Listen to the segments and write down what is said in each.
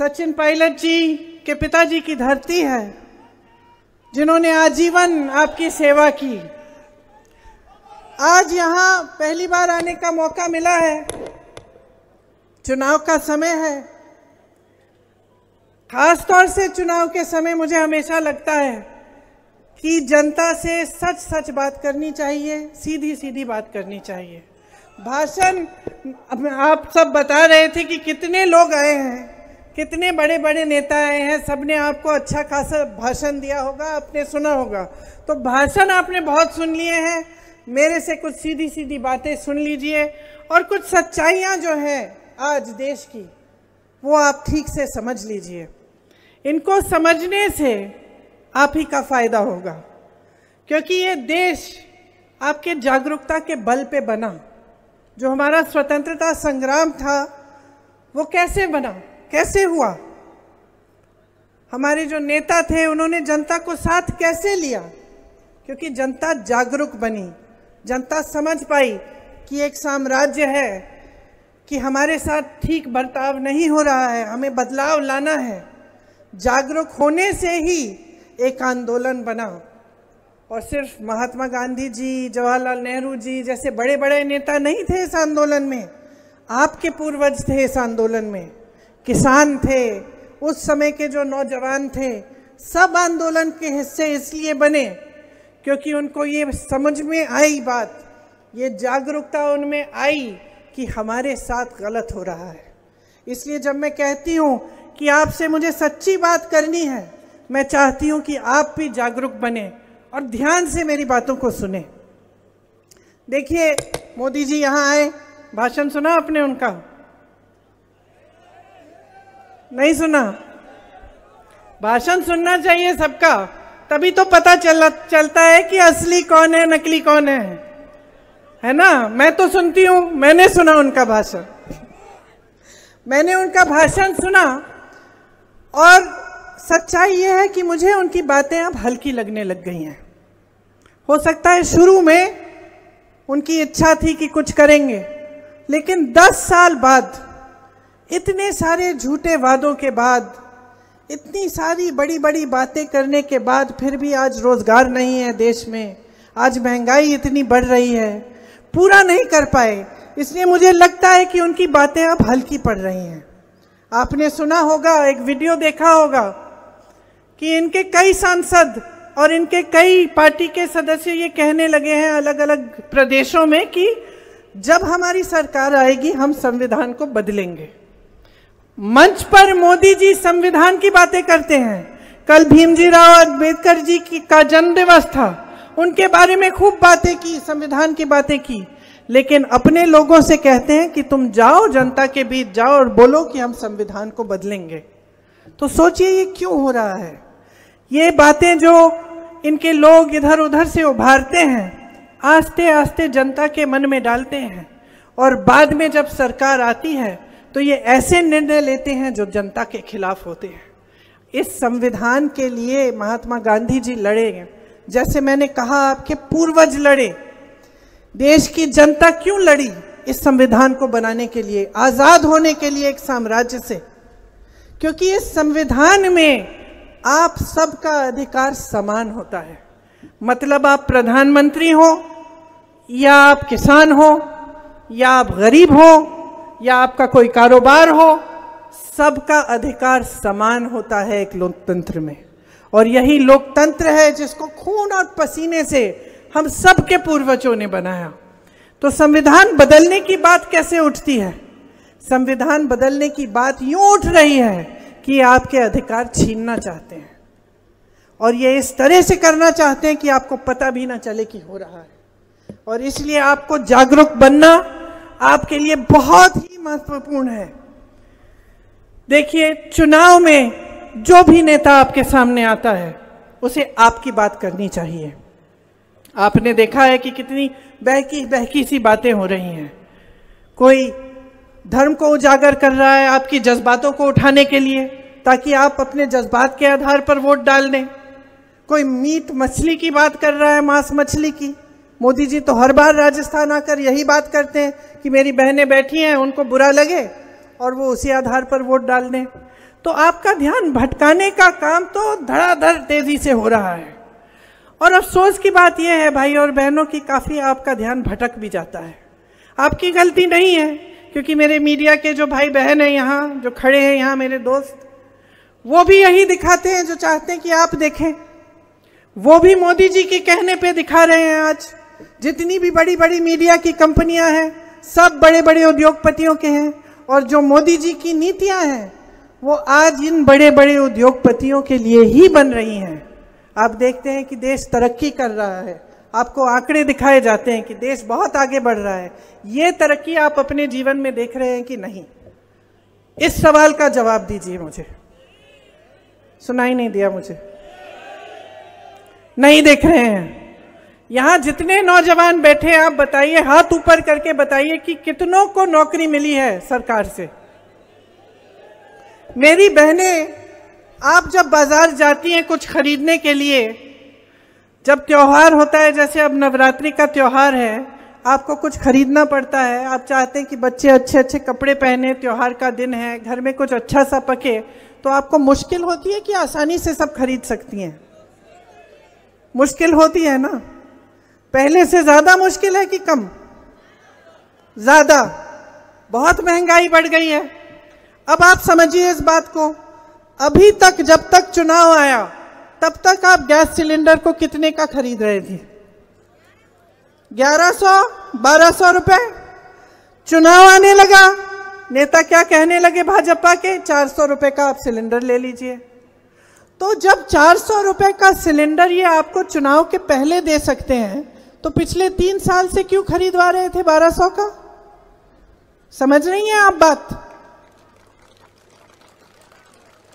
सचिन पायलट जी के पिताजी की धरती है, जिन्होंने आजीवन आपकी सेवा की। आज यहाँ पहली बार आने का मौका मिला है, चुनाव का समय है। खास तौर से चुनाव के समय मुझे हमेशा लगता है कि जनता से सच सच बात करनी चाहिए, सीधी सीधी बात करनी चाहिए। भाषण आप सब बता रहे थे कि कितने लोग आए हैं, कितने बड़े बड़े नेता आए हैं, सबने आपको अच्छा खासा भाषण दिया होगा, आपने सुना होगा। तो भाषण आपने बहुत सुन लिए हैं, मेरे से कुछ सीधी सीधी बातें सुन लीजिए और कुछ सच्चाइयाँ जो हैं आज देश की, वो आप ठीक से समझ लीजिए। इनको समझने से आप ही का फायदा होगा, क्योंकि ये देश आपके जागरूकता के बल पे बना। जो हमारा स्वतंत्रता संग्राम था वो कैसे बना, कैसे हुआ? हमारे जो नेता थे उन्होंने जनता को साथ कैसे लिया? क्योंकि जनता जागरूक बनी, जनता समझ पाई कि एक साम्राज्य है, कि हमारे साथ ठीक बर्ताव नहीं हो रहा है, हमें बदलाव लाना है। जागरूक होने से ही एक आंदोलन बना। और सिर्फ महात्मा गांधी जी, जवाहरलाल नेहरू जी जैसे बड़े बड़े नेता नहीं थे इस आंदोलन में, आपके पूर्वज थे इस आंदोलन में, किसान थे, उस समय के जो नौजवान थे, सब आंदोलन के हिस्से इसलिए बने क्योंकि उनको ये समझ में आई बात, ये जागरूकता उनमें आई कि हमारे साथ गलत हो रहा है। इसलिए जब मैं कहती हूँ कि आपसे मुझे सच्ची बात करनी है, मैं चाहती हूँ कि आप भी जागरूक बने और ध्यान से मेरी बातों को सुने। देखिए, मोदी जी यहाँ आए, भाषण सुना आपने उनका? नहीं सुना? भाषण सुनना चाहिए सबका, तभी तो पता चलता है कि असली कौन है, नकली कौन है ना? मैं तो सुनती हूँ, मैंने सुना उनका भाषण, मैंने उनका भाषण सुना और सच्चाई ये है कि मुझे उनकी बातें अब हल्की लगने लग गई हैं। हो सकता है शुरू में उनकी इच्छा थी कि कुछ करेंगे, लेकिन 10 साल बाद, इतने सारे झूठे वादों के बाद, इतनी सारी बड़ी बड़ी बातें करने के बाद फिर भी आज रोजगार नहीं है देश में, आज महंगाई इतनी बढ़ रही है, पूरा नहीं कर पाए। इसलिए मुझे लगता है कि उनकी बातें अब हल्की पड़ रही हैं। आपने सुना होगा, एक वीडियो देखा होगा कि इनके कई सांसद और इनके कई पार्टी के सदस्य ये कहने लगे हैं अलग अलग प्रदेशों में कि जब हमारी सरकार आएगी हम संविधान को बदलेंगे। मंच पर मोदी जी संविधान की बातें करते हैं। कल भीमजीराव अंबेडकर जी का जन्म दिवस था, उनके बारे में खूब बातें की, संविधान की बातें की, लेकिन अपने लोगों से कहते हैं कि तुम जाओ, जनता के बीच जाओ और बोलो कि हम संविधान को बदलेंगे। तो सोचिए ये क्यों हो रहा है? ये बातें जो इनके लोग इधर उधर से उभारते हैं, आस्ते आस्ते जनता के मन में डालते हैं, और बाद में जब सरकार आती है तो ये ऐसे निर्णय लेते हैं जो जनता के खिलाफ होते हैं। इस संविधान के लिए महात्मा गांधी जी लड़े, जैसे मैंने कहा आपके पूर्वज लड़े। देश की जनता क्यों लड़ी इस संविधान को बनाने के लिए, आजाद होने के लिए एक साम्राज्य से? क्योंकि इस संविधान में आप सबका अधिकार समान होता है। मतलब आप प्रधानमंत्री हो या आप किसान हो या आप गरीब हो या आपका कोई कारोबार हो, सबका अधिकार समान होता है एक लोकतंत्र में। और यही लोकतंत्र है जिसको खून और पसीने से हम सब के पूर्वजों ने बनाया। तो संविधान बदलने की बात कैसे उठती है? संविधान बदलने की बात यूं उठ रही है कि आपके अधिकार छीनना चाहते हैं, और ये इस तरह से करना चाहते हैं कि आपको पता भी ना चले कि हो रहा है। और इसलिए आपको जागरूक बनना आपके लिए बहुत ही महत्वपूर्ण है। देखिए, चुनाव में जो भी नेता आपके सामने आता है उसे आपकी बात करनी चाहिए। आपने देखा है कि कितनी बहकी बहकी सी बातें हो रही हैं। कोई धर्म को उजागर कर रहा है आपकी जज्बातों को उठाने के लिए, ताकि आप अपने जज्बात के आधार पर वोट डाल दें। कोई मीट मछली की बात कर रहा है, मांस मछली की। मोदी जी तो हर बार राजस्थान आकर यही बात करते हैं कि मेरी बहनें बैठी हैं, उनको बुरा लगे और वो उसी आधार पर वोट डाल दें। तो आपका ध्यान भटकाने का काम तो धड़ाधड़ तेजी से हो रहा है। और अफसोस की बात यह है भाई और बहनों की, काफी आपका ध्यान भटक भी जाता है। आपकी गलती नहीं है, क्योंकि मेरे मीडिया के जो भाई बहन हैं यहाँ जो खड़े हैं यहाँ, मेरे दोस्त, वो भी यही दिखाते हैं जो चाहते हैं कि आप देखें। वो भी मोदी जी के कहने पे दिखा रहे हैं। आज जितनी भी बड़ी बड़ी मीडिया की कंपनियां हैं सब बड़े बड़े उद्योगपतियों के हैं, और जो मोदी जी की नीतियां हैं वो आज इन बड़े बड़े उद्योगपतियों के लिए ही बन रही हैं। आप देखते हैं कि देश तरक्की कर रहा है, आपको आंकड़े दिखाए जाते हैं कि देश बहुत आगे बढ़ रहा है। ये तरक्की आप अपने जीवन में देख रहे हैं कि नहीं? इस सवाल का जवाब दीजिए मुझे। सुनाई नहीं दिया मुझे? नहीं देख रहे हैं। यहां जितने नौजवान बैठे हैं आप बताइए, हाथ ऊपर करके बताइए कि कितनों को नौकरी मिली है सरकार से। मेरी बहनें, आप जब बाजार जाती हैं कुछ खरीदने के लिए, जब त्योहार होता है, जैसे अब नवरात्रि का त्योहार है, आपको कुछ खरीदना पड़ता है। आप चाहते हैं कि बच्चे अच्छे अच्छे कपड़े पहने, त्योहार का दिन है, घर में कुछ अच्छा सा पके, तो आपको मुश्किल होती है कि आसानी से सब खरीद सकती हैं? मुश्किल होती है ना? पहले से ज्यादा मुश्किल है कि कम? ज्यादा। बहुत महंगाई बढ़ गई है। अब आप समझिए इस बात को, अभी तक जब तक चुनाव आया तब तक आप गैस सिलेंडर को कितने का खरीद रहे थे? 1100-1200 रुपए। चुनाव आने लगा, नेता क्या कहने लगे भाजपा के? 400 रुपए का आप सिलेंडर ले लीजिए। तो जब 400 रुपए का सिलेंडर ये आपको चुनाव के पहले दे सकते हैं, तो पिछले 3 साल से क्यों खरीदवा रहे थे 1200 का? समझ रही हैं आप बात?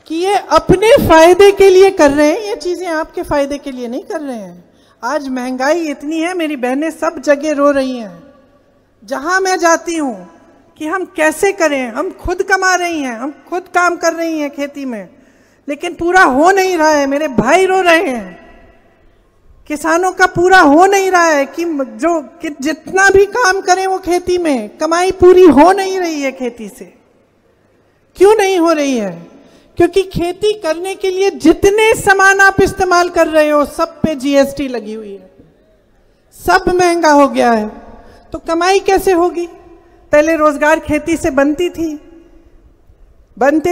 कि ये अपने फायदे के लिए कर रहे हैं, ये चीजें आपके फायदे के लिए नहीं कर रहे हैं। आज महंगाई इतनी है, मेरी बहनें सब जगह रो रही हैं। जहां मैं जाती हूं कि हम कैसे करें, हम खुद कमा रही हैं, हम खुद काम कर रही हैं खेती में, लेकिन पूरा हो नहीं रहा है। मेरे भाई रो रहे हैं, किसानों का पूरा हो नहीं रहा है कि जितना भी काम करें वो खेती में, कमाई पूरी हो नहीं रही है खेती से। क्यों नहीं हो रही है? क्योंकि खेती करने के लिए जितने सामान आप इस्तेमाल कर रहे हो सब पे जीएसटी लगी हुई है, सब महंगा हो गया है। तो कमाई कैसे होगी? पहले रोजगार खेती से बनते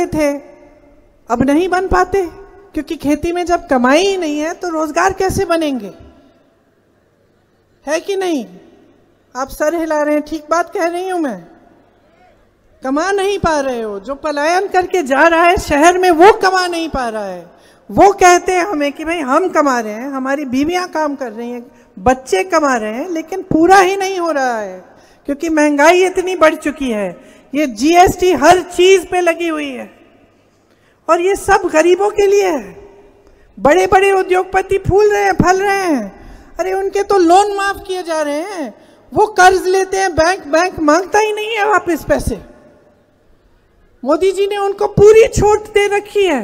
थे, अब नहीं बन पाते, क्योंकि खेती में जब कमाई ही नहीं है तो रोजगार कैसे बनेंगे? है कि नहीं? आप सर हिला रहे हैं, ठीक बात कह रही हूं मैं? कमा नहीं पा रहे हो। जो पलायन करके जा रहा है शहर में वो कमा नहीं पा रहा है। वो कहते हैं हमें कि भाई हम कमा रहे हैं, हमारी बीवियां काम कर रही हैं, बच्चे कमा रहे हैं, लेकिन पूरा ही नहीं हो रहा है, क्योंकि महंगाई इतनी बढ़ चुकी है। ये जीएसटी हर चीज पे लगी हुई है, और ये सब गरीबों के लिए है। बड़े बड़े उद्योगपति फूल रहे हैं, फल रहे हैं। अरे उनके तो लोन माफ किए जा रहे हैं, वो कर्ज लेते हैं, बैंक मांगता ही नहीं है वापस पैसे। मोदी जी ने उनको पूरी छूट दे रखी है,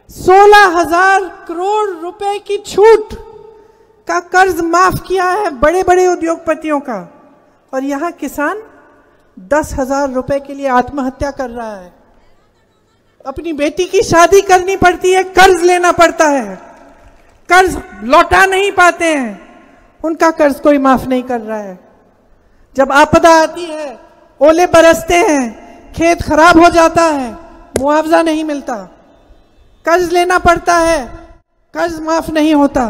16,000 करोड़ रुपए की छूट का कर्ज माफ किया है बड़े बड़े उद्योगपतियों का। और यहां किसान 10,000 रुपए के लिए आत्महत्या कर रहा है। अपनी बेटी की शादी करनी पड़ती है, कर्ज लेना पड़ता है, कर्ज लौटा नहीं पाते हैं, उनका कर्ज कोई माफ नहीं कर रहा है। जब आपदा आती है, ओले बरसते हैं, खेत खराब हो जाता है, मुआवजा नहीं मिलता, कर्ज लेना पड़ता है, कर्ज माफ नहीं होता।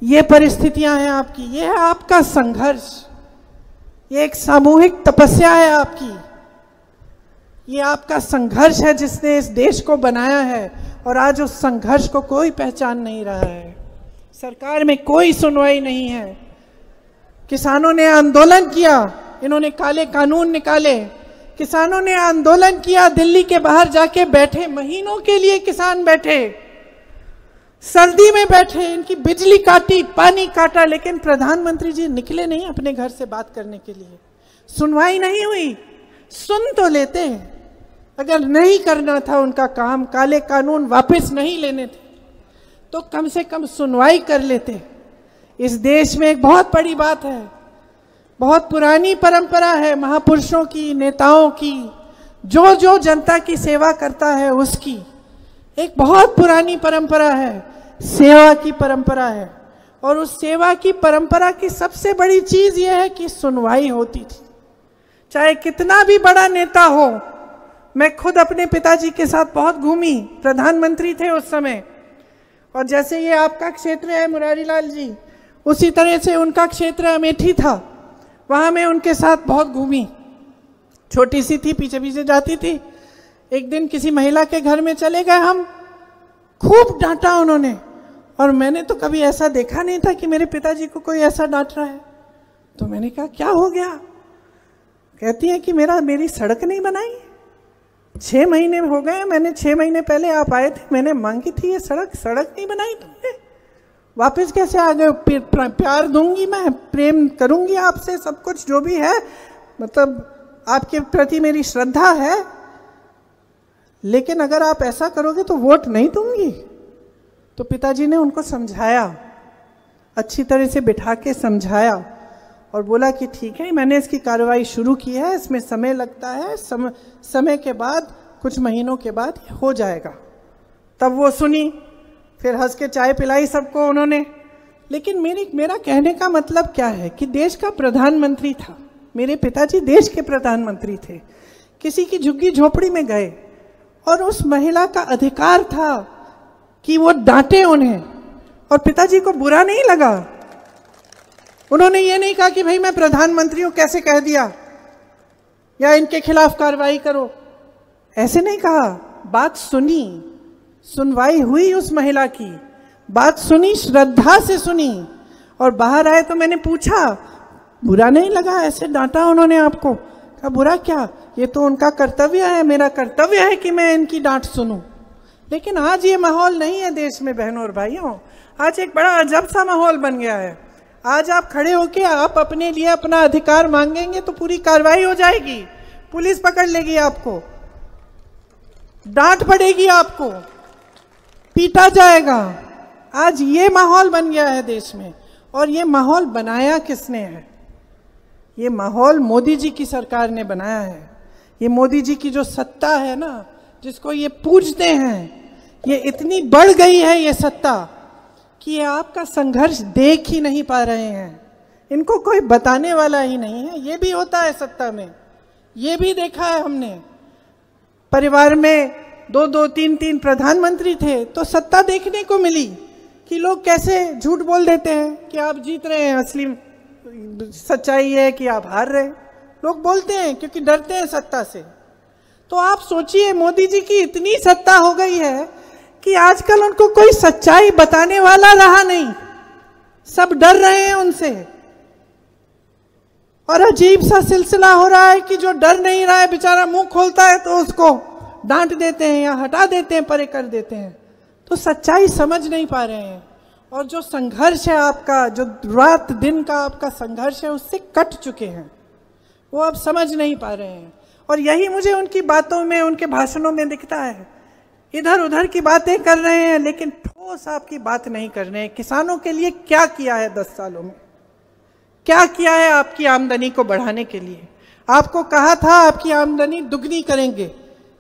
ये परिस्थितियां हैं आपकी, ये है आपका संघर्ष, ये एक सामूहिक तपस्या है आपकी, ये आपका संघर्ष है जिसने इस देश को बनाया है। और आज उस संघर्ष को कोई पहचान नहीं रहा है, सरकार में कोई सुनवाई नहीं है। किसानों ने आंदोलन किया, इन्होंने काले कानून निकाले, किसानों ने आंदोलन किया, दिल्ली के बाहर जाके बैठे, महीनों के लिए किसान बैठे, सर्दी में बैठे, इनकी बिजली काटी, पानी काटा, लेकिन प्रधानमंत्री जी निकले नहीं अपने घर से बात करने के लिए। सुनवाई नहीं हुई। सुन तो लेते हैं, अगर नहीं करना था उनका काम, काले कानून वापस नहीं लेने थे, तो कम से कम सुनवाई कर लेते। इस देश में एक बहुत बड़ी बात है, बहुत पुरानी परंपरा है महापुरुषों की, नेताओं की, जो जो जनता की सेवा करता है उसकी एक बहुत पुरानी परंपरा है, सेवा की परंपरा है। और उस सेवा की परंपरा की सबसे बड़ी चीज यह है कि सुनवाई होती थी, चाहे कितना भी बड़ा नेता हो। मैं खुद अपने पिताजी के साथ बहुत घूमी, प्रधानमंत्री थे उस समय, और जैसे ये आपका क्षेत्र है मुरारी लाल जी, उसी तरह से उनका क्षेत्र अमेठी था, वहां मैं उनके साथ बहुत घूमी। छोटी सी थी, पीछे पीछे जाती थी। एक दिन किसी महिला के घर में चले गए हम, खूब डांटा उन्होंने, और मैंने तो कभी ऐसा देखा नहीं था कि मेरे पिताजी को कोई ऐसा डांट रहा है। तो मैंने कहा क्या हो गया? कहती है कि मेरी सड़क नहीं बनाई। 6 महीने हो गए, मैंने 6 महीने पहले आप आए थे, मैंने मांगी थी ये सड़क नहीं बनाई तुमने, वापस कैसे आ गए? प्यार दूंगी, मैं प्रेम करूंगी आपसे, सब कुछ जो भी है, मतलब आपके प्रति मेरी श्रद्धा है, लेकिन अगर आप ऐसा करोगे तो वोट नहीं दूंगी। तो पिताजी ने उनको समझाया, अच्छी तरह से बिठा के समझाया, और बोला कि ठीक है, मैंने इसकी कार्रवाई शुरू की है, इसमें समय लगता है, समय के बाद, कुछ महीनों के बाद हो जाएगा। तब वो सुनी, फिर हंस के चाय पिलाई सबको उन्होंने। लेकिन मेरा कहने का मतलब क्या है कि देश का प्रधानमंत्री था, मेरे पिताजी देश के प्रधानमंत्री थे, किसी की झुग्गी झोपड़ी में गए, और उस महिला का अधिकार था कि वो डांटे उन्हें, और पिताजी को बुरा नहीं लगा। उन्होंने ये नहीं कहा कि भाई मैं प्रधानमंत्री हूं, कैसे कह दिया, या इनके खिलाफ कार्रवाई करो, ऐसे नहीं कहा। बात सुनी, सुनवाई हुई, उस महिला की बात सुनी, श्रद्धा से सुनी, और बाहर आए तो मैंने पूछा, बुरा नहीं लगा ऐसे डांटा उन्होंने आपको? कहा बुरा क्या, ये तो उनका कर्तव्य है, मेरा कर्तव्य है कि मैं इनकी डांट सुनूं। लेकिन आज ये माहौल नहीं है देश में बहनों और भाइयों, आज एक बड़ा अजब सा माहौल बन गया है। आज आप खड़े होके आप अपने लिए अपना अधिकार मांगेंगे तो पूरी कार्रवाई हो जाएगी, पुलिस पकड़ लेगी आपको, डांट पड़ेगी आपको, पीटा जाएगा। आज ये माहौल बन गया है देश में, और ये माहौल बनाया किसने है? ये माहौल मोदी जी की सरकार ने बनाया है। ये मोदी जी की जो सत्ता है ना, जिसको ये पूजते हैं, ये इतनी बढ़ गई है ये सत्ता कि ये आपका संघर्ष देख ही नहीं पा रहे हैं, इनको कोई बताने वाला ही नहीं है। ये भी होता है सत्ता में, ये भी देखा है हमने। परिवार में 2-2, 3-3 प्रधानमंत्री थे तो सत्ता देखने को मिली कि लोग कैसे झूठ बोल देते हैं कि आप जीत रहे हैं, असली सच्चाई है कि आप हार रहे हैं। लोग बोलते हैं क्योंकि डरते हैं सत्ता से। तो आप सोचिए, मोदी जी की इतनी सत्ता हो गई है कि आजकल उनको कोई सच्चाई बताने वाला रहा नहीं, सब डर रहे हैं उनसे। और अजीब सा सिलसिला हो रहा है कि जो डर नहीं रहा है बेचारा मुंह खोलता है तो उसको डांट देते हैं या हटा देते हैं, परे कर देते हैं। तो सच्चाई समझ नहीं पा रहे हैं, और जो संघर्ष है आपका, जो रात दिन का आपका संघर्ष है, उससे कट चुके हैं, वो अब समझ नहीं पा रहे हैं। और यही मुझे उनकी बातों में, उनके भाषणों में दिखता है। इधर उधर की बातें कर रहे हैं लेकिन ठोस आपकी बात नहीं कर रहे हैं। किसानों के लिए क्या किया है 10 सालों में, क्या किया है आपकी आमदनी को बढ़ाने के लिए? आपको कहा था आपकी आमदनी दुगनी करेंगे,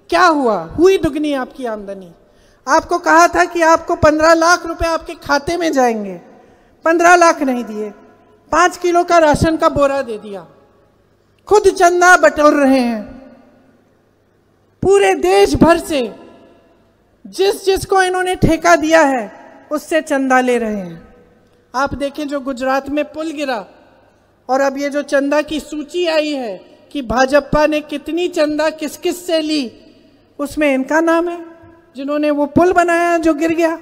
क्या हुआ? हुई दुगनी आपकी आमदनी। आपको कहा था कि आपको 15 लाख रुपए आपके खाते में जाएंगे, 15 लाख नहीं दिए, 5 किलो का राशन का बोरा दे दिया, खुद चंदा बटोर रहे हैं पूरे देश भर से, जिसको इन्होंने ठेका दिया है उससे चंदा ले रहे हैं। आप देखें जो गुजरात में पुल गिरा, और अब ये जो चंदा की सूची आई है कि भाजपा ने कितनी चंदा किस किस से ली, उसमें इनका नाम है, जिन्होंने वो पुल बनाया जो गिर गया,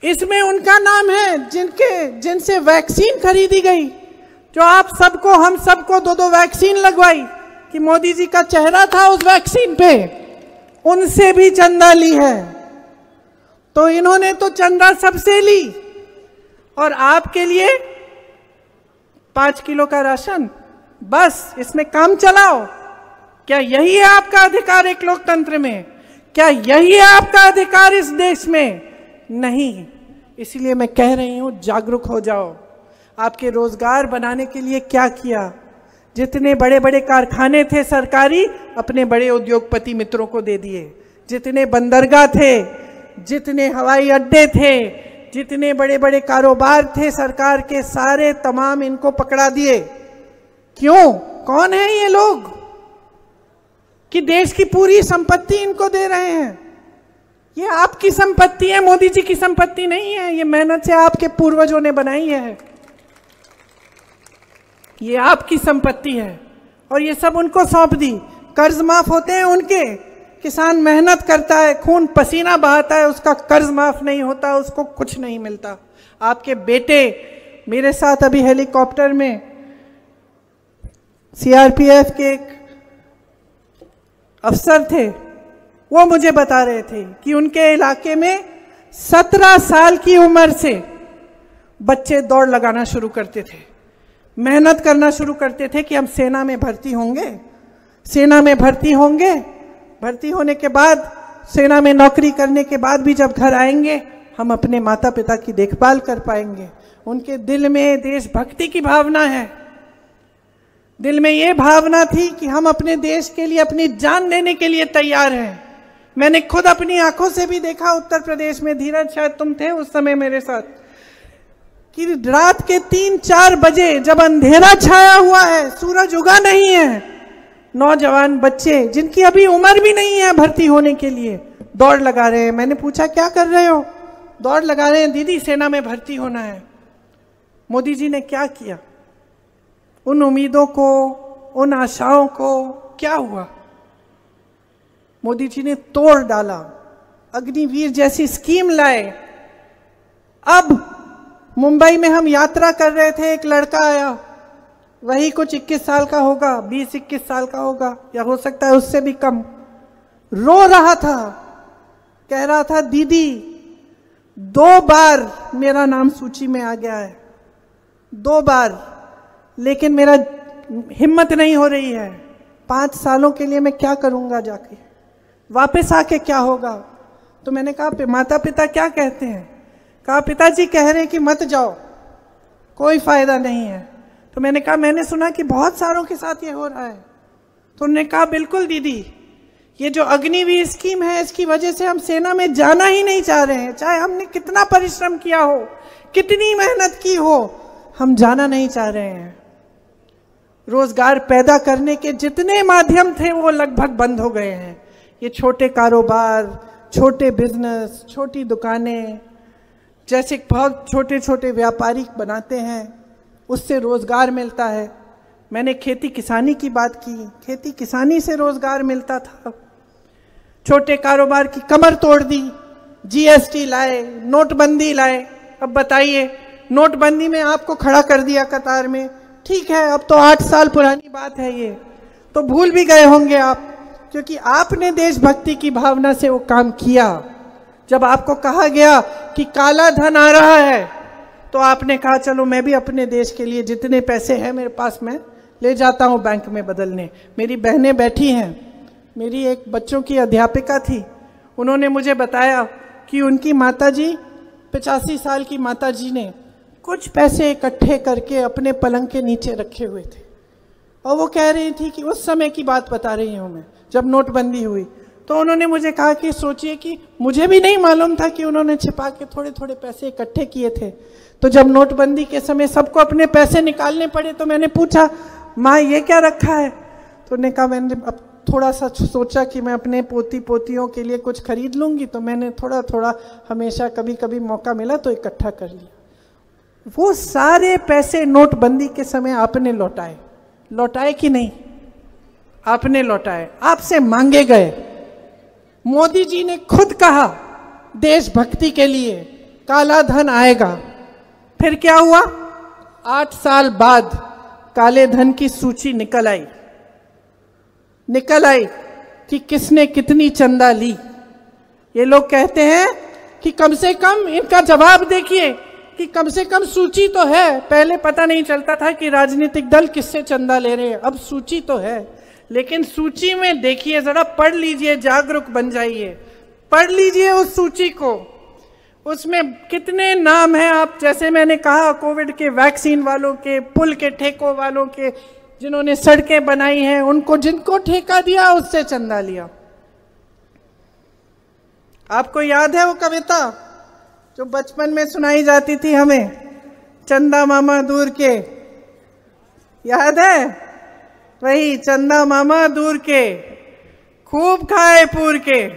इसमें उनका नाम है, जिनसे वैक्सीन खरीदी गई, जो आप सबको, हम सबको 2-2 वैक्सीन लगवाई कि मोदी जी का चेहरा था उस वैक्सीन पे, उनसे भी चंदा ली है। तो इन्होंने तो चंदा सबसे ली, और आपके लिए 5 किलो का राशन, बस इसमें काम चलाओ। क्या यही है आपका अधिकार एक लोकतंत्र में? क्या यही है आपका अधिकार इस देश में? नहीं। इसलिए मैं कह रही हूं, जागरूक हो जाओ। आपके रोजगार बनाने के लिए क्या किया, जितने बड़े बड़े कारखाने थे सरकारी, अपने बड़े उद्योगपति मित्रों को दे दिए। जितने बंदरगाह थे, जितने हवाई अड्डे थे, जितने बड़े बड़े कारोबार थे सरकार के, सारे तमाम इनको पकड़ा दिए। क्यों? कौन है ये लोग कि देश की पूरी संपत्ति इनको दे रहे हैं? ये आपकी संपत्ति है, मोदी जी की संपत्ति नहीं है। ये मेहनत से आपके पूर्वजों ने बनाई है, ये आपकी संपत्ति है और ये सब उनको सौंप दी। कर्ज माफ होते हैं उनके, किसान मेहनत करता है, खून पसीना बहाता है, उसका कर्ज माफ नहीं होता, उसको कुछ नहीं मिलता। आपके बेटे मेरे साथ अभी हेलीकॉप्टर में सीआरपीएफ के एक अफसर थे, वो मुझे बता रहे थे कि उनके इलाके में 17 साल की उम्र से बच्चे दौड़ लगाना शुरू करते थे, मेहनत करना शुरू करते थे कि हम सेना में भर्ती होंगे, सेना में भर्ती होंगे, भर्ती होने के बाद सेना में नौकरी करने के बाद भी जब घर आएंगे हम अपने माता पिता की देखभाल कर पाएंगे। उनके दिल में देशभक्ति की भावना है, दिल में ये भावना थी कि हम अपने देश के लिए अपनी जान देने के लिए तैयार हैं। मैंने खुद अपनी आंखों से भी देखा उत्तर प्रदेश में, धीरज शायद तुम थे उस समय मेरे साथ, कि रात के 3-4 बजे जब अंधेरा छाया हुआ है, सूरज उगा नहीं है, नौजवान बच्चे जिनकी अभी उम्र भी नहीं है भर्ती होने के लिए दौड़ लगा रहे हैं। मैंने पूछा क्या कर रहे हो? दौड़ लगा रहे हैं दीदी, सेना में भर्ती होना है। मोदी जी ने क्या किया? उन उम्मीदों को, उन आशाओं को क्या हुआ? मोदी जी ने तोड़ डाला, अग्निवीर जैसी स्कीम लाए। अब मुंबई में हम यात्रा कर रहे थे, एक लड़का आया, वही कुछ 21 साल का होगा, 20-21 साल का होगा, या हो सकता है उससे भी कम। रो रहा था, कह रहा था दीदी 2 बार मेरा नाम सूची में आ गया है, 2 बार, लेकिन मेरा हिम्मत नहीं हो रही है। 5 सालों के लिए मैं क्या करूंगा, जाके वापस आके क्या होगा? तो मैंने कहा माता पिता क्या कहते हैं? कहा पिताजी कह रहे हैं कि मत जाओ, कोई फायदा नहीं है। तो मैंने कहा मैंने सुना कि बहुत सारों के साथ ये हो रहा है। तो उन्होंने कहा बिल्कुल दीदी, ये जो अग्निवीर स्कीम है इसकी वजह से हम सेना में जाना ही नहीं चाह रहे हैं, चाहे हमने कितना परिश्रम किया हो, कितनी मेहनत की हो, हम जाना नहीं चाह रहे हैं। रोजगार पैदा करने के जितने माध्यम थे वो लगभग बंद हो गए हैं। ये छोटे कारोबार, छोटे बिजनेस, छोटी दुकानें, जैसे बहुत छोटे छोटे व्यापारी बनाते हैं, उससे रोजगार मिलता है। मैंने खेती किसानी की बात की, खेती किसानी से रोजगार मिलता था। छोटे कारोबार की कमर तोड़ दी, जीएसटी लाए, नोटबंदी लाए। अब बताइए, नोटबंदी में आपको खड़ा कर दिया कतार में, ठीक है अब तो 8 साल पुरानी बात है, ये तो भूल भी गए होंगे आप, क्योंकि आपने देशभक्ति की भावना से वो काम किया। जब आपको कहा गया कि काला धन आ रहा है तो आपने कहा चलो मैं भी अपने देश के लिए जितने पैसे हैं मेरे पास मैं ले जाता हूँ बैंक में बदलने। मेरी बहनें बैठी हैं, मेरी एक बच्चों की अध्यापिका थी, उन्होंने मुझे बताया कि उनकी माताजी 85 साल की माताजी ने कुछ पैसे इकट्ठे करके अपने पलंग के नीचे रखे हुए थे, और वो कह रही थी कि उस समय की बात बता रही हूँ मैं, जब नोटबंदी हुई। तो उन्होंने मुझे कहा कि सोचिए कि मुझे भी नहीं मालूम था कि उन्होंने छिपा के थोड़े थोड़े पैसे इकट्ठे किए थे। तो जब नोटबंदी के समय सबको अपने पैसे निकालने पड़े तो मैंने पूछा माँ ये क्या रखा है? तो उन्होंने कहा मैंने अब थोड़ा सा सोचा कि मैं अपने पोती पोतियों के लिए कुछ खरीद लूँगी, तो मैंने थोड़ा थोड़ा हमेशा कभी कभी मौका मिला तो इकट्ठा कर लिया। वो सारे पैसे नोटबंदी के समय आपने लौटाए, लौटाए कि नहीं? आपने लौटाए, आपसे मांगे गए। मोदी जी ने खुद कहा देशभक्ति के लिए काला धन आएगा। फिर क्या हुआ? 8 साल बाद काले धन की सूची निकल आई कि किसने कितनी चंदा ली। ये लोग कहते हैं कि कम से कम, इनका जवाब देखिए कि कम से कम सूची तो है। पहले पता नहीं चलता था कि राजनीतिक दल किससे चंदा ले रहे हैं, अब सूची तो है। लेकिन सूची में देखिए, जरा पढ़ लीजिए, जागरूक बन जाइए, पढ़ लीजिए उस सूची को। उसमें कितने नाम हैं। आप जैसे मैंने कहा कोविड के वैक्सीन वालों के, पुल के ठेकों वालों के, जिन्होंने सड़कें बनाई हैं, उनको जिनको ठेका दिया उससे चंदा लिया। आपको याद है वो कविता जो बचपन में सुनाई जाती थी हमें, चंदा मामा दूर के? याद है? वही चंदा मामा दूर के, खूब खाए पूर के,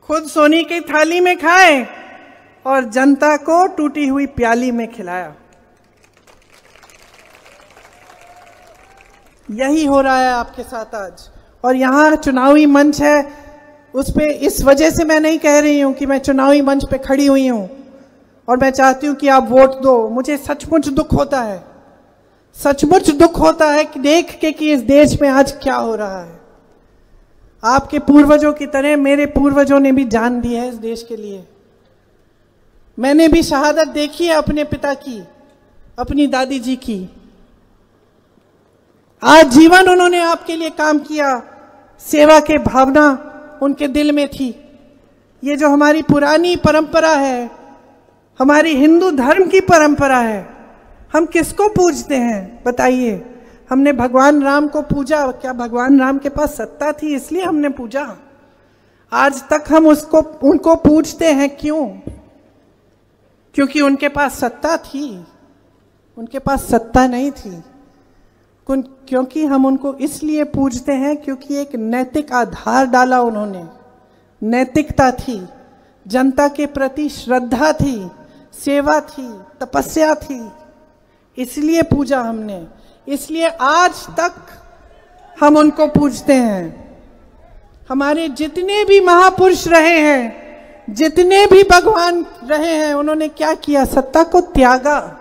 खुद सोनी की थाली में खाए और जनता को टूटी हुई प्याली में खिलाया। यही हो रहा है आपके साथ आज। और यहाँ चुनावी मंच है, उस पे इस वजह से मैं नहीं कह रही हूँ कि मैं चुनावी मंच पे खड़ी हुई हूँ और मैं चाहती हूँ कि आप वोट दो। मुझे सचमुच दुख होता है, सचमुच दुख होता है कि देख के कि इस देश में आज क्या हो रहा है। आपके पूर्वजों की तरह मेरे पूर्वजों ने भी जान दी है इस देश के लिए। मैंने भी शहादत देखी है अपने पिता की, अपनी दादी जी की। आज जीवन उन्होंने आपके लिए काम किया, सेवा के भावना उनके दिल में थी। ये जो हमारी पुरानी परंपरा है, हमारी हिंदू धर्म की परंपरा है, हम किसको पूजते हैं बताइए? हमने भगवान राम को पूजा, क्या भगवान राम के पास सत्ता थी इसलिए हमने पूजा? आज तक हम उनको पूजते हैं, क्यों? क्योंकि उनके पास सत्ता थी? उनके पास सत्ता नहीं थी। क्योंकि हम उनको इसलिए पूजते हैं क्योंकि एक नैतिक आधार डाला उन्होंने, नैतिकता थी, जनता के प्रति श्रद्धा थी, सेवा थी, तपस्या थी, इसलिए पूजा हमने। इसलिए आज तक हम उनको पूजते हैं। हमारे जितने भी महापुरुष रहे हैं, जितने भी भगवान रहे हैं, उन्होंने क्या किया? सत्ता को त्यागा।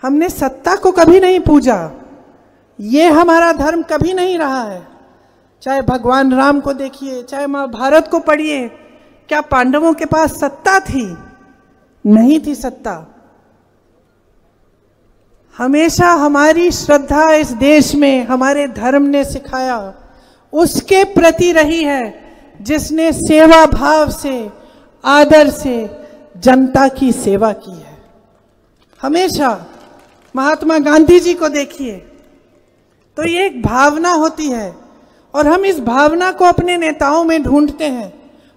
हमने सत्ता को कभी नहीं पूजा। ये हमारा धर्म कभी नहीं रहा है। चाहे भगवान राम को देखिए, चाहे महाभारत को पढ़िए, क्या पांडवों के पास सत्ता थी? नहीं थी सत्ता। हमेशा हमारी श्रद्धा इस देश में हमारे धर्म ने सिखाया उसके प्रति रही है जिसने सेवा भाव से, आदर से जनता की सेवा की है। हमेशा महात्मा गांधी जी को देखिए, तो ये एक भावना होती है और हम इस भावना को अपने नेताओं में ढूंढते हैं।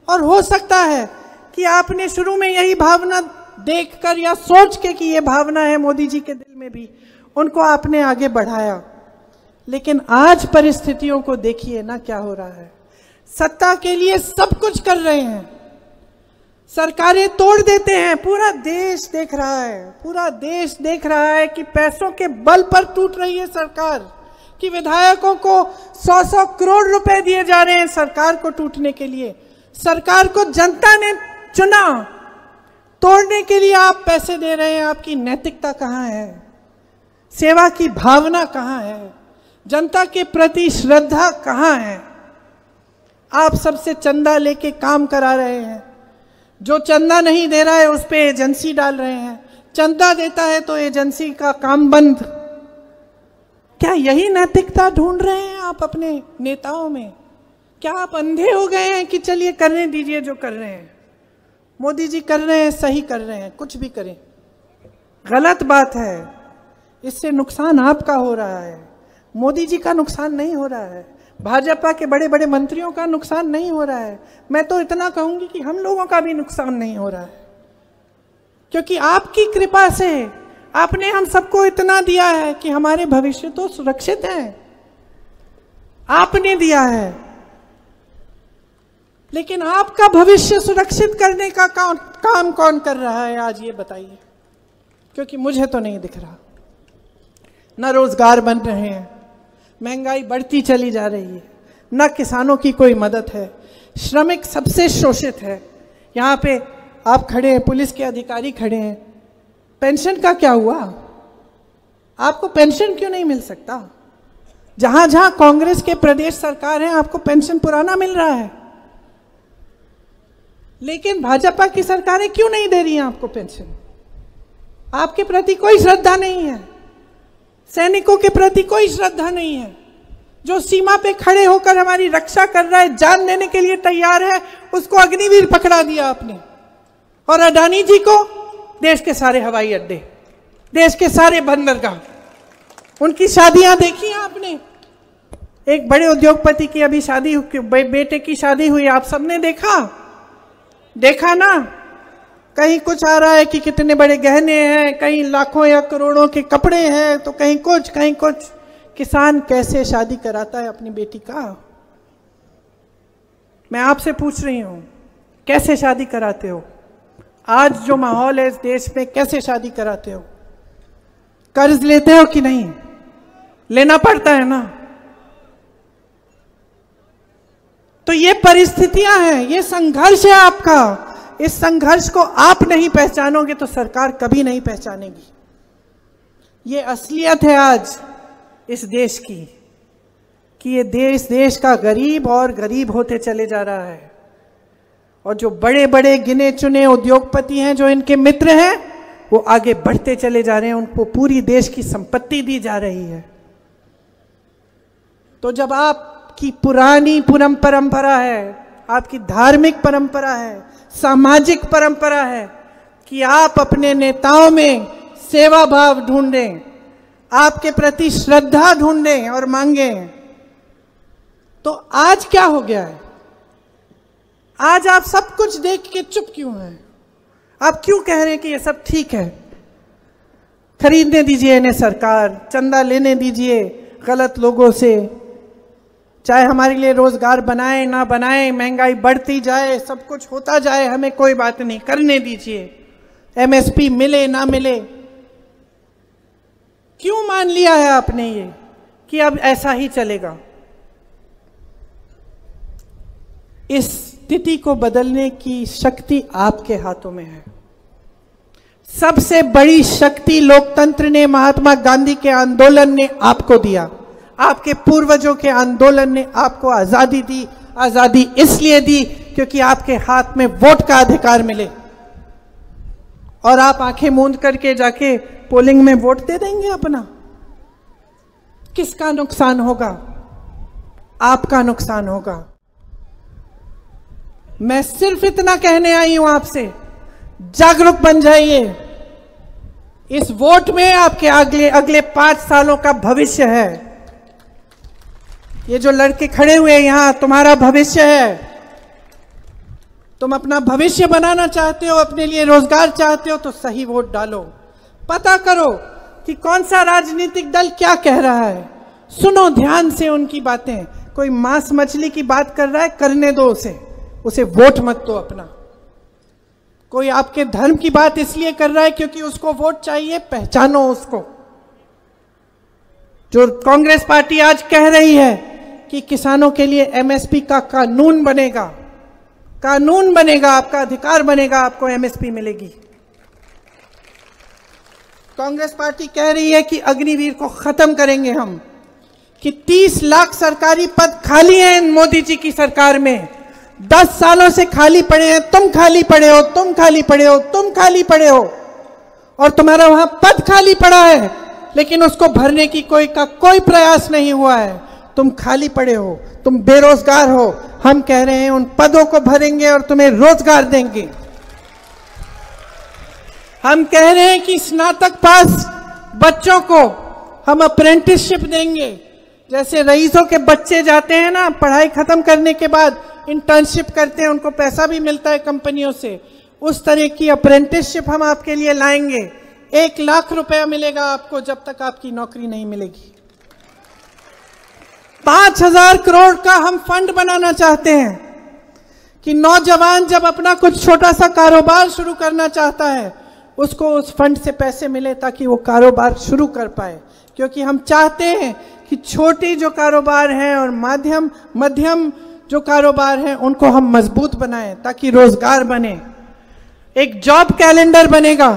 और हो सकता है कि आपने शुरू में यही भावना देखकर या सोच के कि ये भावना है मोदी जी के दिल में भी, उनको आपने आगे बढ़ाया। लेकिन आज परिस्थितियों को देखिए ना क्या हो रहा है। सत्ता के लिए सब कुछ कर रहे हैं, सरकारें तोड़ देते हैं। पूरा देश देख रहा है, पूरा देश देख रहा है कि पैसों के बल पर टूट रही है सरकार, कि विधायकों को 100-100 करोड़ रुपए दिए जा रहे हैं सरकार को टूटने के लिए। सरकार को जनता ने चुना, तोड़ने के लिए आप पैसे दे रहे हैं। आपकी नैतिकता कहाँ है? सेवा की भावना कहाँ है? जनता के प्रति श्रद्धा कहाँ है? आप सबसे चंदा लेके काम करा रहे हैं। जो चंदा नहीं दे रहा है उस पे एजेंसी डाल रहे हैं, चंदा देता है तो एजेंसी का काम बंद। क्या यही नैतिकता ढूंढ रहे हैं आप अपने नेताओं में? क्या आप अंधे हो गए हैं कि चलिए करने दीजिए जो कर रहे हैं? मोदी जी कर रहे हैं, सही कर रहे हैं, कुछ भी करें, गलत बात है। इससे नुकसान आपका हो रहा है, मोदी जी का नुकसान नहीं हो रहा है, भाजपा के बड़े बड़े मंत्रियों का नुकसान नहीं हो रहा है। मैं तो इतना कहूंगी कि हम लोगों का भी नुकसान नहीं हो रहा है, क्योंकि आपकी कृपा से आपने हम सबको इतना दिया है कि हमारे भविष्य तो सुरक्षित हैं। आपने दिया है, लेकिन आपका भविष्य सुरक्षित करने का काम कौन कर रहा है आज ये बताइए? क्योंकि मुझे तो नहीं दिख रहा। न रोजगार बन रहे हैं, महंगाई बढ़ती चली जा रही है, न किसानों की कोई मदद है, श्रमिक सबसे शोषित है। यहाँ पे आप खड़े हैं, पुलिस के अधिकारी खड़े हैं, पेंशन का क्या हुआ? आपको पेंशन क्यों नहीं मिल सकता? जहां जहां कांग्रेस के प्रदेश सरकार है आपको पेंशन पुराना मिल रहा है, लेकिन भाजपा की सरकारें क्यों नहीं दे रही हैं आपको पेंशन? आपके प्रति कोई श्रद्धा नहीं है, सैनिकों के प्रति कोई श्रद्धा नहीं है। जो सीमा पे खड़े होकर हमारी रक्षा कर रहा है, जान देने के लिए तैयार है, उसको अग्निवीर पकड़ा दिया आपने। और अडानी जी को देश के सारे हवाई अड्डे, देश के सारे बंदरगाह, उनकी शादियां देखी आपने? एक बड़े उद्योगपति की अभी शादी, बेटे की शादी हुई, आप सबने देखा ना? कहीं कुछ आ रहा है कि कितने बड़े गहने हैं, कहीं लाखों या करोड़ों के कपड़े हैं, तो कहीं कुछ। किसान कैसे शादी कराता है अपनी बेटी का? मैं आपसे पूछ रही हूं, कैसे शादी कराते हो? आज जो माहौल है इस देश में, कैसे शादी कराते हो? कर्ज लेते हो कि नहीं? लेना पड़ता है ना। तो ये परिस्थितियां हैं, ये संघर्ष है आपका। इस संघर्ष को आप नहीं पहचानोगे तो सरकार कभी नहीं पहचानेगी। ये असलियत है आज इस देश की, कि ये देश का गरीब और गरीब होते चले जा रहा है। और जो बड़े बड़े गिने चुने उद्योगपति हैं, जो इनके मित्र हैं, वो आगे बढ़ते चले जा रहे हैं, उनको पूरी देश की संपत्ति दी जा रही है। तो जब आपकी पुरानी परंपरा है, आपकी धार्मिक परंपरा है, सामाजिक परंपरा है कि आप अपने नेताओं में सेवा भाव ढूंढें, आपके प्रति श्रद्धा ढूंढें और मांगें, तो आज क्या हो गया है? आज आप सब कुछ देख के चुप क्यों हैं? आप क्यों कह रहे हैं कि ये सब ठीक है? खरीदने दीजिए इन्हें सरकार, चंदा लेने दीजिए गलत लोगों से, चाहे हमारे लिए रोजगार बनाए ना बनाए, महंगाई बढ़ती जाए, सब कुछ होता जाए, हमें कोई बात नहीं, करने दीजिए। एमएसपी मिले ना मिले, क्यों मान लिया है आपने ये कि अब ऐसा ही चलेगा? इस स्थिति को बदलने की शक्ति आपके हाथों में है। सबसे बड़ी शक्ति लोकतंत्र ने, महात्मा गांधी के आंदोलन ने आपको दिया। आपके पूर्वजों के आंदोलन ने आपको आजादी दी। आजादी इसलिए दी क्योंकि आपके हाथ में वोट का अधिकार मिले, और आप आंखें मूंद करके जाके पोलिंग में वोट दे देंगे अपना। किसका नुकसान होगा? आपका नुकसान होगा। मैं सिर्फ इतना कहने आई हूं आपसे, जागरूक बन जाइए। इस वोट में आपके अगले 5 सालों का भविष्य है। ये जो लड़के खड़े हुए यहां, तुम्हारा भविष्य है। तुम अपना भविष्य बनाना चाहते हो, अपने लिए रोजगार चाहते हो, तो सही वोट डालो। पता करो कि कौन सा राजनीतिक दल क्या कह रहा है, सुनो ध्यान से उनकी बातें। कोई मांस मछली की बात कर रहा है, करने दो उसे वोट मत दो अपना। कोई आपके धर्म की बात इसलिए कर रहा है क्योंकि उसको वोट चाहिए, पहचानो उसको। जो कांग्रेस पार्टी आज कह रही है कि किसानों के लिए एमएसपी का कानून बनेगा, आपका अधिकार बनेगा, आपको एमएसपी मिलेगी। कांग्रेस पार्टी कह रही है कि अग्निवीर को खत्म करेंगे हम, कि 30 लाख सरकारी पद खाली हैं मोदी जी की सरकार में। 10 सालों से खाली पड़े हैं, तुम खाली पड़े हो, तुम खाली पड़े हो, तुम खाली पड़े हो, और तुम्हारा वहां पद खाली पड़ा है, लेकिन उसको भरने की कोई प्रयास नहीं हुआ है। तुम खाली पड़े हो, तुम बेरोजगार हो। हम कह रहे हैं उन पदों को भरेंगे और तुम्हें रोजगार देंगे। हम कह रहे हैं कि स्नातक पास बच्चों को हम अप्रेंटिसशिप देंगे। जैसे रईसों के बच्चे जाते हैं ना, पढ़ाई खत्म करने के बाद इंटर्नशिप करते हैं, उनको पैसा भी मिलता है कंपनियों से, उस तरह की अप्रेंटिसशिप हम आपके लिए लाएंगे। 1 लाख रुपया मिलेगा आपको जब तक आपकी नौकरी नहीं मिलेगी। 5000 करोड़ का हम फंड बनाना चाहते हैं कि नौजवान जब अपना कुछ छोटा सा कारोबार शुरू करना चाहता है, उसको उस फंड से पैसे मिले ताकि वो कारोबार शुरू कर पाए। क्योंकि हम चाहते हैं कि छोटी जो कारोबार हैं और मध्यम जो कारोबार हैं, उनको हम मजबूत बनाएं ताकि रोजगार बने। एक जॉब कैलेंडर बनेगा।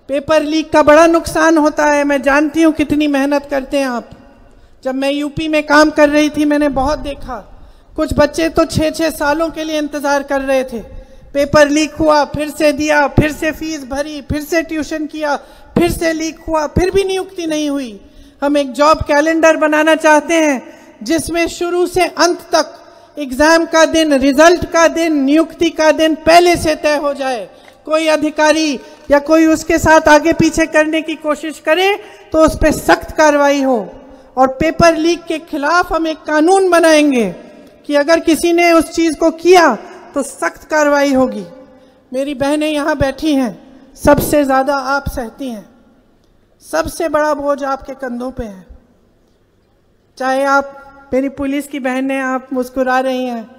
पेपर लीक का बड़ा नुकसान होता है, मैं जानती हूं कितनी मेहनत करते हैं आप। जब मैं यूपी में काम कर रही थी, मैंने बहुत देखा, कुछ बच्चे तो 6-6 सालों के लिए इंतजार कर रहे थे। पेपर लीक हुआ, फिर से दिया, फिर से फीस भरी, फिर से ट्यूशन किया, फिर से लीक हुआ, फिर भी नियुक्ति नहीं हुई। हम एक जॉब कैलेंडर बनाना चाहते हैं जिसमें शुरू से अंत तक एग्जाम का दिन, रिजल्ट का दिन, नियुक्ति का दिन पहले से तय हो जाए। कोई अधिकारी या कोई उसके साथ आगे पीछे करने की कोशिश करे तो उस पर सख्त कार्रवाई हो। और पेपर लीक के खिलाफ हम एक कानून बनाएंगे कि अगर किसी ने उस चीज को किया तो सख्त कार्रवाई होगी। मेरी बहनें यहाँ बैठी हैं, सबसे ज्यादा आप सहती हैं, सबसे बड़ा बोझ आपके कंधों पे है। चाहे आप, मेरी पुलिस की बहनें, आप मुस्कुरा रही हैं,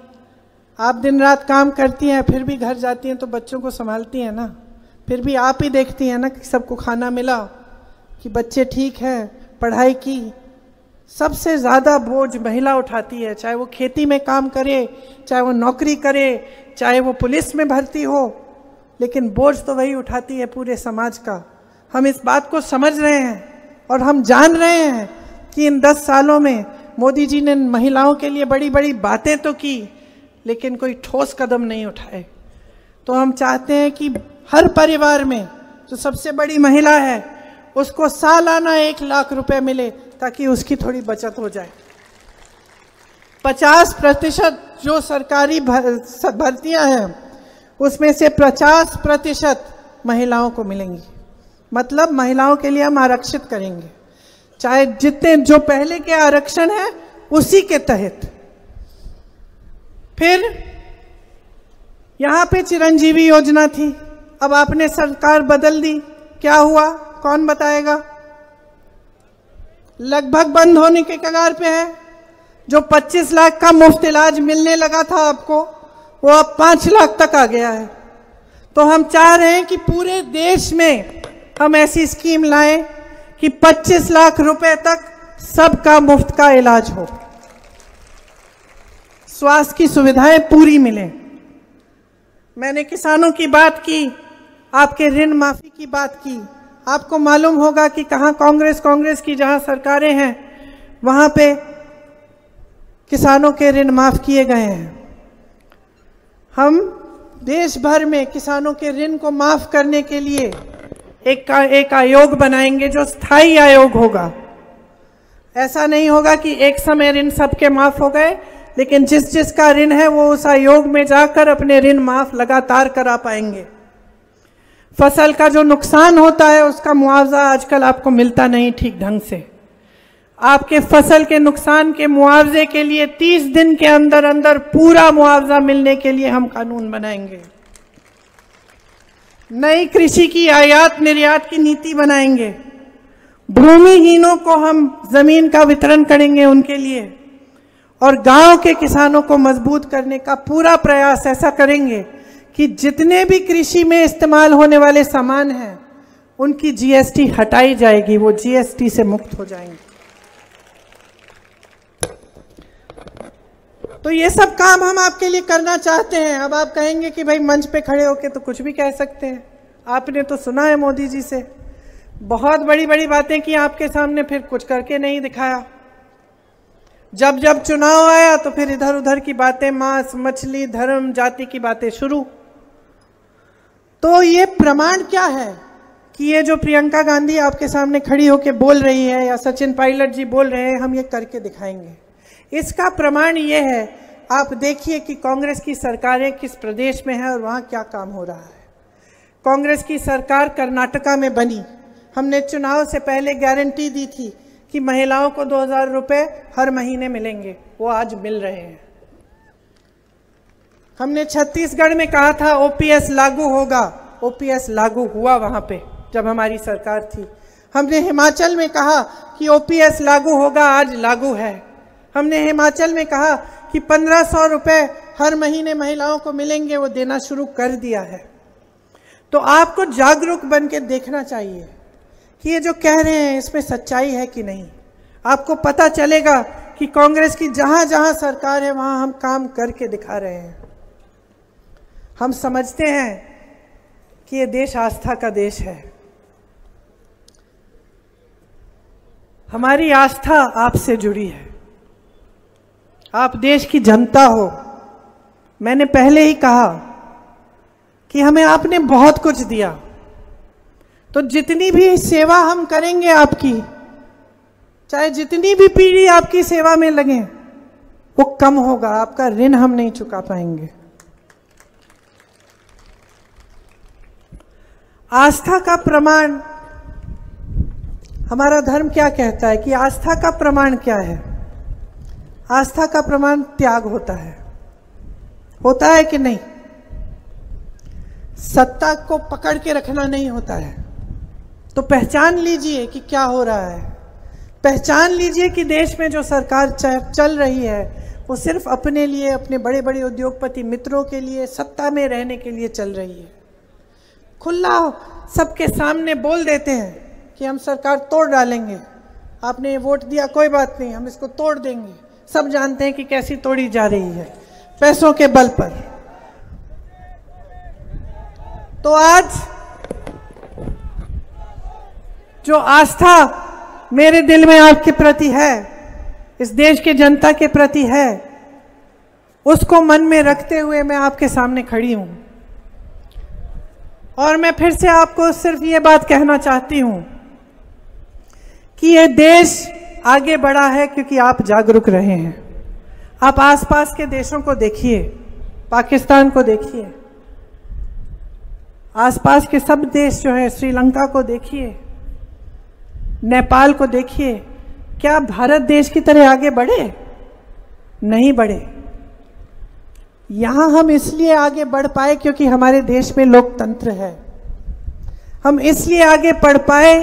आप दिन रात काम करती हैं, फिर भी घर जाती हैं तो बच्चों को संभालती हैं ना, फिर भी आप ही देखती हैं ना कि सबको खाना मिला, कि बच्चे ठीक हैं, पढ़ाई की। सबसे ज़्यादा बोझ महिला उठाती है, चाहे वो खेती में काम करे, चाहे वो नौकरी करे, चाहे वो पुलिस में भर्ती हो, लेकिन बोझ तो वही उठाती है पूरे समाज का। हम इस बात को समझ रहे हैं और हम जान रहे हैं कि इन 10 सालों में मोदी जी ने महिलाओं के लिए बड़ी बड़ी बातें तो की, लेकिन कोई ठोस कदम नहीं उठाए। तो हम चाहते हैं कि हर परिवार में जो सबसे बड़ी महिला है उसको सालाना 1 लाख रुपए मिले ताकि उसकी थोड़ी बचत हो जाए। 50% जो सरकारी भर्तियां हैं उसमें से 50% महिलाओं को मिलेंगी। मतलब महिलाओं के लिए हम आरक्षित करेंगे, चाहे जितने जो पहले के आरक्षण है उसी के तहत। फिर यहां पे चिरंजीवी योजना थी, अब आपने सरकार बदल दी, क्या हुआ कौन बताएगा? लगभग बंद होने के कगार पे है। जो 25 लाख का मुफ्त इलाज मिलने लगा था आपको, वो अब 5 लाख तक आ गया है। तो हम चाह रहे हैं कि पूरे देश में हम ऐसी स्कीम लाएं कि 25 लाख रुपए तक सबका मुफ्त का इलाज हो, स्वास्थ्य की सुविधाएं पूरी मिलें। मैंने किसानों की बात की, आपके ऋण माफी की बात की। आपको मालूम होगा कि कहाँ कांग्रेस की जहाँ सरकारें हैं वहाँ पे किसानों के ऋण माफ किए गए हैं। हम देश भर में किसानों के ऋण को माफ करने के लिए एक आयोग बनाएंगे जो स्थायी आयोग होगा। ऐसा नहीं होगा कि एक समय ऋण सबके माफ हो गए, लेकिन जिसका ऋण है वो उस आयोग में जाकर अपने ऋण माफ लगातार करा पाएंगे। फसल का जो नुकसान होता है उसका मुआवजा आजकल आपको मिलता नहीं ठीक ढंग से। आपके फसल के नुकसान के मुआवजे के लिए 30 दिन के अंदर अंदर पूरा मुआवजा मिलने के लिए हम कानून बनाएंगे। नई कृषि की आयात निर्यात की नीति बनाएंगे। भूमिहीनों को हम जमीन का वितरण करेंगे उनके लिए, और गांव के किसानों को मजबूत करने का पूरा प्रयास ऐसा करेंगे कि जितने भी कृषि में इस्तेमाल होने वाले सामान हैं उनकी जीएसटी हटाई जाएगी, वो जीएसटी से मुक्त हो जाएंगे। तो ये सब काम हम आपके लिए करना चाहते हैं। अब आप कहेंगे कि भाई मंच पे खड़े होके तो कुछ भी कह सकते हैं, आपने तो सुना है मोदी जी से बहुत बड़ी बड़ी बातें की आपके सामने, फिर कुछ करके नहीं दिखाया। जब जब चुनाव आया तो फिर इधर उधर की बातें, मांस मछली धर्म जाति की बातें शुरू। तो ये प्रमाण क्या है कि ये जो प्रियंका गांधी आपके सामने खड़ी होकर बोल रही है या सचिन पायलट जी बोल रहे हैं, हम ये करके दिखाएंगे। इसका प्रमाण ये है, आप देखिए कि कांग्रेस की सरकारें किस प्रदेश में है और वहाँ क्या काम हो रहा है। कांग्रेस की सरकार कर्नाटका में बनी, हमने चुनाव से पहले गारंटी दी थी कि महिलाओं को 2000 रुपए हर महीने मिलेंगे, वो आज मिल रहे हैं। हमने छत्तीसगढ़ में कहा था ओपीएस लागू होगा, ओपीएस लागू हुआ वहां पे जब हमारी सरकार थी। हमने हिमाचल में कहा कि ओपीएस लागू होगा, आज लागू है। हमने हिमाचल में कहा कि 1500 रुपए हर महीने महिलाओं को मिलेंगे, वो देना शुरू कर दिया है। तो आपको जागरूक बन के देखना चाहिए कि ये जो कह रहे हैं इसमें सच्चाई है कि नहीं। आपको पता चलेगा कि कांग्रेस की जहां जहां सरकार है वहां हम काम करके दिखा रहे हैं। हम समझते हैं कि ये देश आस्था का देश है। हमारी आस्था आपसे जुड़ी है, आप देश की जनता हो। मैंने पहले ही कहा कि हमें आपने बहुत कुछ दिया, तो जितनी भी सेवा हम करेंगे आपकी, चाहे जितनी भी पीढ़ी आपकी सेवा में लगे, वो कम होगा। आपका ऋण हम नहीं चुका पाएंगे। आस्था का प्रमाण, हमारा धर्म क्या कहता है कि आस्था का प्रमाण क्या है? आस्था का प्रमाण त्याग होता है कि नहीं? सत्ता को पकड़ के रखना नहीं होता है। तो पहचान लीजिए कि क्या हो रहा है। पहचान लीजिए कि देश में जो सरकार चल रही है वो सिर्फ अपने लिए, अपने बड़े बड़े उद्योगपति मित्रों के लिए, सत्ता में रहने के लिए चल रही है। खुला सबके सामने बोल देते हैं कि हम सरकार तोड़ डालेंगे, आपने वोट दिया कोई बात नहीं, हम इसको तोड़ देंगे। सब जानते हैं कि कैसी तोड़ी जा रही है, पैसों के बल पर। तो आज जो आस्था मेरे दिल में आपके प्रति है, इस देश के जनता के प्रति है, उसको मन में रखते हुए मैं आपके सामने खड़ी हूं। और मैं फिर से आपको सिर्फ ये बात कहना चाहती हूं कि ये देश आगे बढ़ा है क्योंकि आप जागरूक रहे हैं। आप आसपास के देशों को देखिए, पाकिस्तान को देखिए, आसपास के सब देश जो है, श्रीलंका को देखिए, नेपाल को देखिए। क्या भारत देश की तरह आगे बढ़े? नहीं बढ़े। यहां हम इसलिए आगे बढ़ पाए क्योंकि हमारे देश में लोकतंत्र है। हम इसलिए आगे बढ़ पाए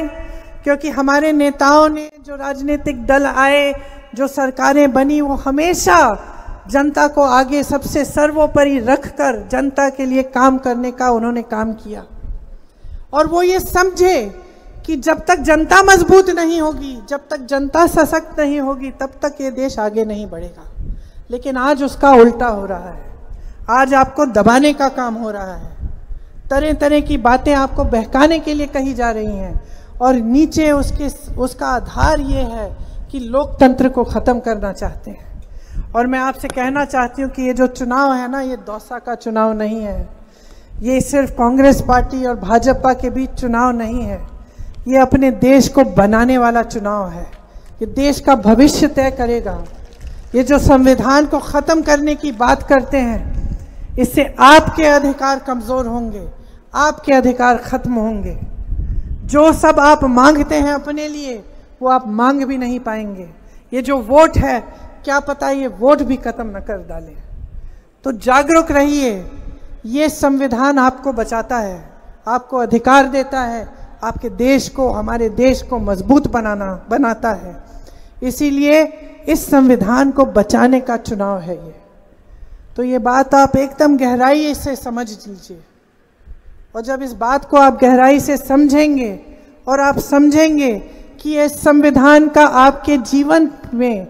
क्योंकि हमारे नेताओं ने, जो राजनीतिक दल आए, जो सरकारें बनी, वो हमेशा जनता को आगे सबसे सर्वोपरि रखकर जनता के लिए काम करने का उन्होंने काम किया। और वो ये समझे कि जब तक जनता मजबूत नहीं होगी, जब तक जनता सशक्त नहीं होगी, तब तक ये देश आगे नहीं बढ़ेगा। लेकिन आज उसका उल्टा हो रहा है। आज आपको दबाने का काम हो रहा है। तरह तरह की बातें आपको बहकाने के लिए कही जा रही हैं और नीचे उसका आधार ये है कि लोकतंत्र को ख़त्म करना चाहते हैं। और मैं आपसे कहना चाहती हूँ कि ये जो चुनाव है ना, ये दौसा का चुनाव नहीं है। ये सिर्फ कांग्रेस पार्टी और भाजपा के बीच चुनाव नहीं है। ये अपने देश को बनाने वाला चुनाव है। ये देश का भविष्य तय करेगा। ये जो संविधान को ख़त्म करने की बात करते हैं, इससे आपके अधिकार कमज़ोर होंगे, आपके अधिकार खत्म होंगे। जो सब आप मांगते हैं अपने लिए, वो आप मांग भी नहीं पाएंगे। ये जो वोट है, क्या पता ये वोट भी खत्म न कर डाले। तो जागरूक रहिए। ये संविधान आपको बचाता है, आपको अधिकार देता है, आपके देश को, हमारे देश को मजबूत बनाता है। इसीलिए इस संविधान को बचाने का चुनाव है ये। तो ये बात आप एकदम गहराई से समझ लीजिए। और जब इस बात को आप गहराई से समझेंगे और आप समझेंगे कि इस संविधान का आपके जीवन में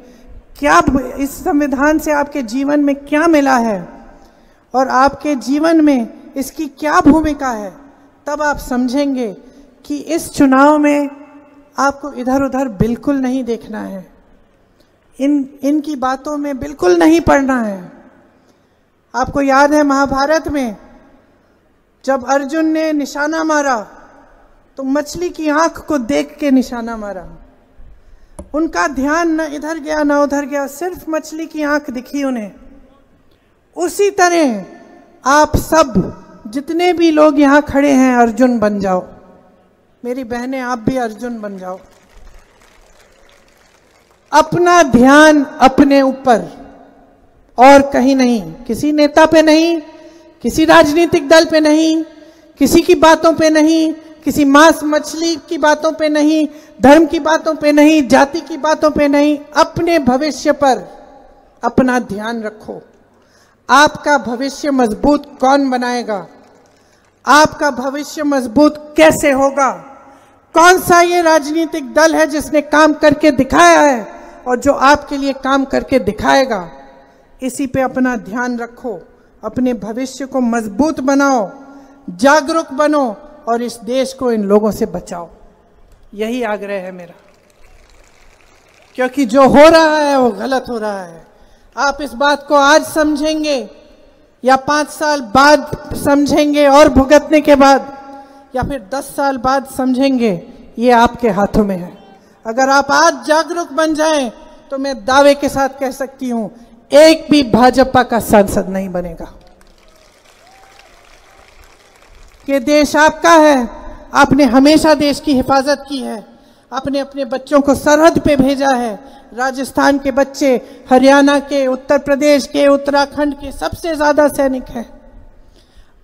क्या, इस संविधान से आपके जीवन में क्या मिला है और आपके जीवन में इसकी क्या भूमिका है, तब आप समझेंगे कि इस चुनाव में आपको इधर उधर बिल्कुल नहीं देखना है। इनकी बातों में बिल्कुल नहीं पड़ना है। आपको याद है महाभारत में जब अर्जुन ने निशाना मारा तो मछली की आंख को देख के निशाना मारा। उनका ध्यान न इधर गया न उधर गया, सिर्फ मछली की आंख दिखी उन्हें। उसी तरह आप सब जितने भी लोग यहाँ खड़े हैं, अर्जुन बन जाओ। मेरी बहनें, आप भी अर्जुन बन जाओ। अपना ध्यान अपने ऊपर और कहीं नहीं, किसी नेता पे नहीं, किसी राजनीतिक दल पे नहीं, किसी की बातों पे नहीं, किसी मांस मछली की बातों पे नहीं, धर्म की बातों पे नहीं, जाति की बातों पे नहीं, अपने भविष्य पर अपना ध्यान रखो। आपका भविष्य मजबूत कौन बनाएगा? आपका भविष्य मजबूत कैसे होगा? कौन सा ये राजनीतिक दल है जिसने काम करके दिखाया है और जो आपके लिए काम करके दिखाएगा? इसी पे अपना ध्यान रखो, अपने भविष्य को मजबूत बनाओ, जागरूक बनो और इस देश को इन लोगों से बचाओ। यही आग्रह है मेरा, क्योंकि जो हो रहा है वो गलत हो रहा है। आप इस बात को आज समझेंगे या 5 साल बाद समझेंगे और भुगतने के बाद, या फिर 10 साल बाद समझेंगे, ये आपके हाथों में है। अगर आप आज जागरूक बन जाएं तो मैं दावे के साथ कह सकती हूं, एक भी भाजपा का सांसद नहीं बनेगा। ये देश आपका है, आपने हमेशा देश की हिफाजत की है। आपने अपने बच्चों को सरहद पे भेजा है। राजस्थान के बच्चे, हरियाणा के, उत्तर प्रदेश के, उत्तराखंड के सबसे ज़्यादा सैनिक हैं।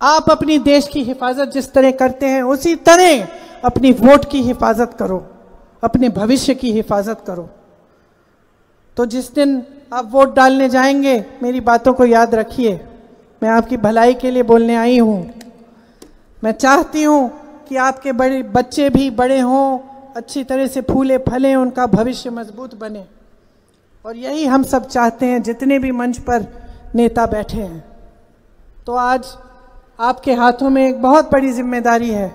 आप अपनी देश की हिफाजत जिस तरह करते हैं उसी तरह अपनी वोट की हिफाजत करो, अपने भविष्य की हिफाजत करो। तो जिस दिन आप वोट डालने जाएंगे मेरी बातों को याद रखिए। मैं आपकी भलाई के लिए बोलने आई हूँ। मैं चाहती हूँ कि आपके बड़े बच्चे भी बड़े हों, अच्छी तरह से फूले फलें, उनका भविष्य मजबूत बने। और यही हम सब चाहते हैं, जितने भी मंच पर नेता बैठे हैं। तो आज आपके हाथों में एक बहुत बड़ी जिम्मेदारी है,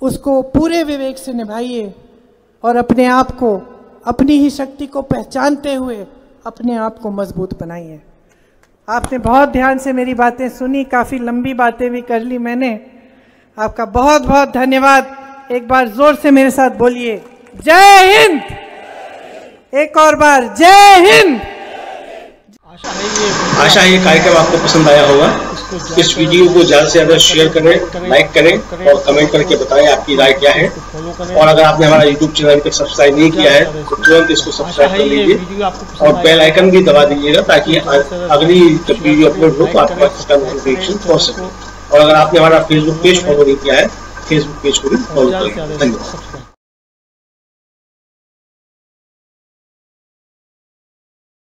उसको पूरे विवेक से निभाइए और अपने आप को, अपनी ही शक्ति को पहचानते हुए अपने आप को मजबूत बनाइए। आपने बहुत ध्यान से मेरी बातें सुनी, काफ़ी लंबी बातें भी कर ली मैंने। आपका बहुत बहुत धन्यवाद। एक बार जोर से मेरे साथ बोलिए, जय हिंद। एक और बार, जय हिंद। आशा है ये कार्यक्रम आपको पसंद आया होगा। इस वीडियो को ज़्यादा से ज़्यादा शेयर करें, लाइक करें और कमेंट करके बताएं आपकी राय क्या है। और अगर आपने हमारा यूट्यूब चैनल तक सब्सक्राइब नहीं किया है तो तुरंत इसको सब्सक्राइब कर लीजिए और बेल आइकन भी दबा दीजिएगा ताकि अगली जब वीडियो अपलोड हो तो आपके पास इसका नोटिफिकेशन पहुंच सके। और अगर आपने हमारा फेसबुक पेज फॉलो नहीं किया है, फेसबुक पेज को भी फॉलो करें। धन्यवाद।